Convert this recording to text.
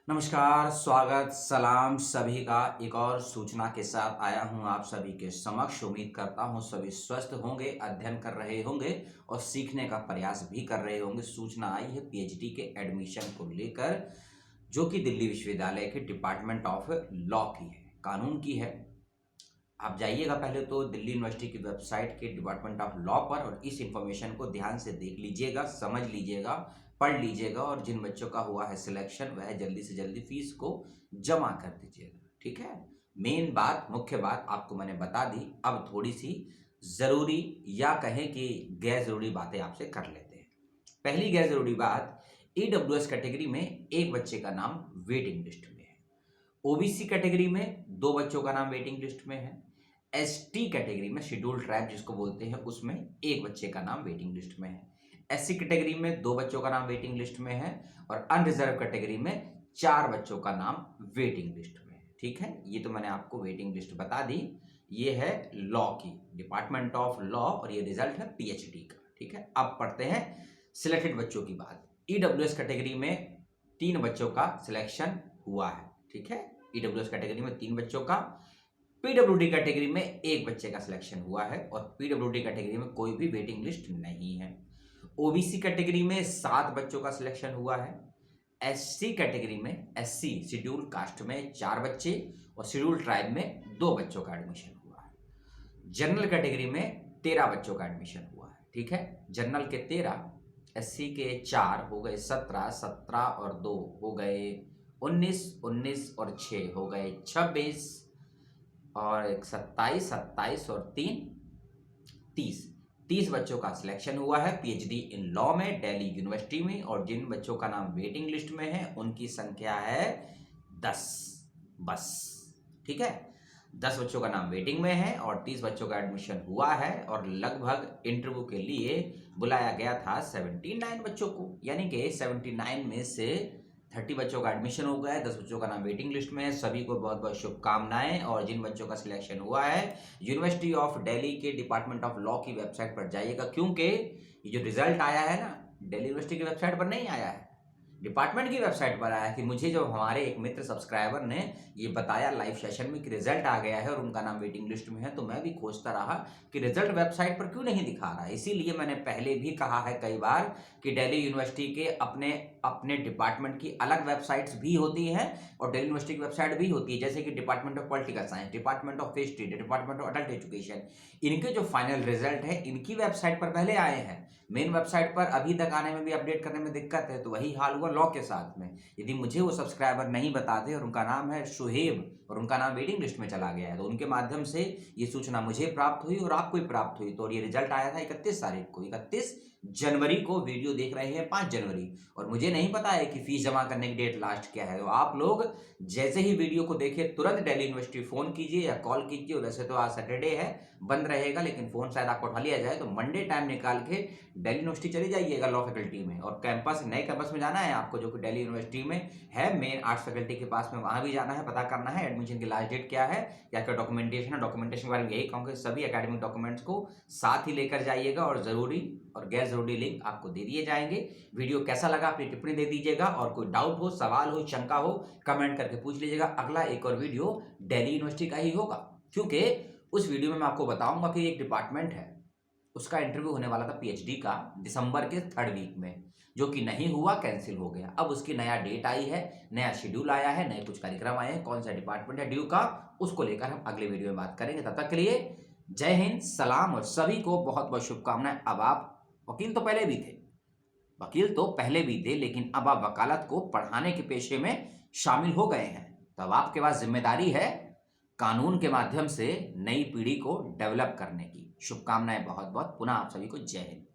नमस्कार, स्वागत, सलाम सभी का एक और सूचना के साथ आया हूं आप सभी के समक्ष। उम्मीद करता हूं सभी स्वस्थ होंगे, अध्ययन कर रहे होंगे और सीखने का प्रयास भी कर रहे होंगे। सूचना आई है पीएचडी के एडमिशन को लेकर, जो कि दिल्ली विश्वविद्यालय के डिपार्टमेंट ऑफ लॉ की है, कानून की है। आप जाइएगा पहले तो दिल्ली यूनिवर्सिटी की वेबसाइट के डिपार्टमेंट ऑफ लॉ पर और इस इंफॉर्मेशन को ध्यान से देख लीजिएगा, समझ लीजिएगा, पढ़ लीजिएगा और जिन बच्चों का हुआ है सिलेक्शन वह जल्दी से जल्दी फीस को जमा कर दीजिएगा। ठीक है, मेन बात, मुख्य बात आपको मैंने बता दी। अब थोड़ी सी ज़रूरी या कहें कि गैर ज़रूरी बातें आपसे कर लेते हैं। पहली गैर ज़रूरी बात, ईडब्ल्यूएस कैटेगरी में एक बच्चे का नाम वेटिंग लिस्ट में है। ओबीसी कैटेगरी में 2 बच्चों का नाम वेटिंग लिस्ट में है। एसटी कैटेगरी में, शेड्यूल ट्राइब जिसको बोलते हैं, उसमें एक बच्चे का नाम वेटिंग लिस्ट में है। एससी कैटेगरी में 2 बच्चों का नाम वेटिंग लिस्ट में है और अनरिजर्व कैटेगरी में 4 बच्चों का नाम वेटिंग लिस्ट में है। ठीक है, ये तो मैंने आपको वेटिंग लिस्ट बता दी। ये है लॉ की, डिपार्टमेंट ऑफ लॉ, और ये रिजल्ट है पीएचडी का। ठीक है, अब पढ़ते हैं सिलेक्टेड बच्चों की बात। ईडब्ल्यूएस कैटेगरी में 3 बच्चों का सिलेक्शन हुआ है। ठीक है, ईडब्ल्यूएस कैटेगरी में 3 बच्चों का, पीडब्ल्यूडी कैटेगरी में 1 बच्चे का सिलेक्शन हुआ है और पीडब्ल्यूडी कैटेगरी में कोई भी वेटिंग लिस्ट नहीं है। ओबीसी कैटेगरी में 7 बच्चों का सिलेक्शन हुआ है। एससी कैटेगरी में, एससी शेड्यूल कास्ट में 4 बच्चे और शेड्यूल ट्राइब में 2 बच्चों का एडमिशन हुआ है। जनरल कैटेगरी में 13 बच्चों का एडमिशन हुआ है। ठीक है, जनरल के 13, एससी के 4 हो गए 17, 17 और 2 हो गए 19, 19 और 6 हो गए 26 और एक 27, 27 और 3 30, 30 बच्चों का सिलेक्शन हुआ है पीएचडी इन लॉ में दिल्ली यूनिवर्सिटी में। और जिन बच्चों का नाम वेटिंग लिस्ट में है उनकी संख्या है 10 बस। ठीक है, 10 बच्चों का नाम वेटिंग में है और 30 बच्चों का एडमिशन हुआ है और लगभग इंटरव्यू के लिए बुलाया गया था 79 बच्चों को, यानी कि 79 में से 30 बच्चों का एडमिशन हो गया है, 10 बच्चों का नाम वेटिंग लिस्ट में है। सभी को बहुत बहुत शुभकामनाएं। और जिन बच्चों का सिलेक्शन हुआ है, यूनिवर्सिटी ऑफ दिल्ली के डिपार्टमेंट ऑफ लॉ की वेबसाइट पर जाइएगा, क्योंकि ये जो रिजल्ट आया है ना, दिल्ली यूनिवर्सिटी की वेबसाइट पर नहीं आया है, डिपार्टमेंट की वेबसाइट पर आया कि मुझे जो हमारे एक मित्र सब्सक्राइबर ने ये बताया लाइव सेशन में कि रिजल्ट आ गया है और उनका नाम वेटिंग लिस्ट में है, तो मैं भी खोजता रहा कि रिजल्ट वेबसाइट पर क्यों नहीं दिखा रहा है। इसीलिए मैंने पहले भी कहा है कई बार कि दिल्ली यूनिवर्सिटी के अपने अपने डिपार्टमेंट की अलग वेबसाइट्स भी होती हैं और दिल्ली यूनिवर्सिटी की वेबसाइट भी होती है, जैसे कि department of political science, department of history, department of adult education. इनके जो फाइनल रिजल्ट है इनकी वेबसाइट पर पहले आए हैं। मेन वेबसाइट पर अभी तक आने में भी, अपडेट करने में दिक्कत है। तो वही हाल हुआ लॉ के साथ में। यदि मुझे वो सब्सक्राइबर नहीं बताते और उनका नाम है शुहेब और उनका नाम वेटिंग लिस्ट में चला गया है, तो उनके माध्यम से ये सूचना मुझे प्राप्त हुई और आपको भी प्राप्त हुई। तो ये रिजल्ट आया था 31 तारीख को, 31 जनवरी को। वीडियो देख रहे हैं 5 जनवरी, और मुझे नहीं पता है कि फीस जमा करने की डेट लास्ट क्या है। तो आप लोग जैसे ही वीडियो को देखें तुरंत दिल्ली यूनिवर्सिटी फोन कीजिए या कॉल कीजिए। वैसे तो आज सैटरडे है, बंद रहेगा, लेकिन फोन शायद आपको उठा लिया जाए, तो मंडे टाइम निकाल के दिल्ली यूनिवर्सिटी चले जाइएगा लॉ फैकल्टी में। और कैंपस, नए कैंपस में जाना है आपको, जो कि दिल्ली यूनिवर्सिटी में है, मेन आर्ट्स फैकल्टी के पास में, वहां भी जाना है, पता करना है एडमिशन की लास्ट डेट क्या है या क्या डॉक्यूमेंटेशन है। डॉक्यूमेंटेशन के बारे में यही कहूँगा, सभी एकेडमिक डॉक्यूमेंट्स को साथ ही लेकर जाइएगा और जरूरी और गैर जरूरी लिंक आपको दे दिए जाएंगे। वीडियो कैसा लगा अपनी टिप्पणी दे दीजिएगा और कोई डाउट हो, सवाल हो, शंका हो, कमेंट करके पूछ लीजिएगा। अगला एक और वीडियो दिल्ली यूनिवर्सिटी का ही होगा, क्योंकि उस वीडियो में मैं आपको बताऊंगा कि एक डिपार्टमेंट है, उसका इंटरव्यू होने वाला था पीएचडी का दिसंबर के 3rd वीक में, जो कि नहीं हुआ, कैंसिल हो गया। अब उसकी नया डेट आई है, नया शेड्यूल आया है, नए कुछ कार्यक्रम आए हैं। कौन सा डिपार्टमेंट है ड्यू का, उसको लेकर हम अगले वीडियो में बात करेंगे। तब तक के लिए जय हिंद, सलाम और सभी को बहुत बहुत शुभकामनाएं। अब आप वकील तो पहले भी थे, लेकिन अब आप वकालत को पढ़ाने के पेशे में शामिल हो गए हैं। तो अब आपके पास जिम्मेदारी है कानून के माध्यम से नई पीढ़ी को डेवलप करने की। शुभकामनाएं बहुत बहुत। पुनः आप सभी को जय हिंद।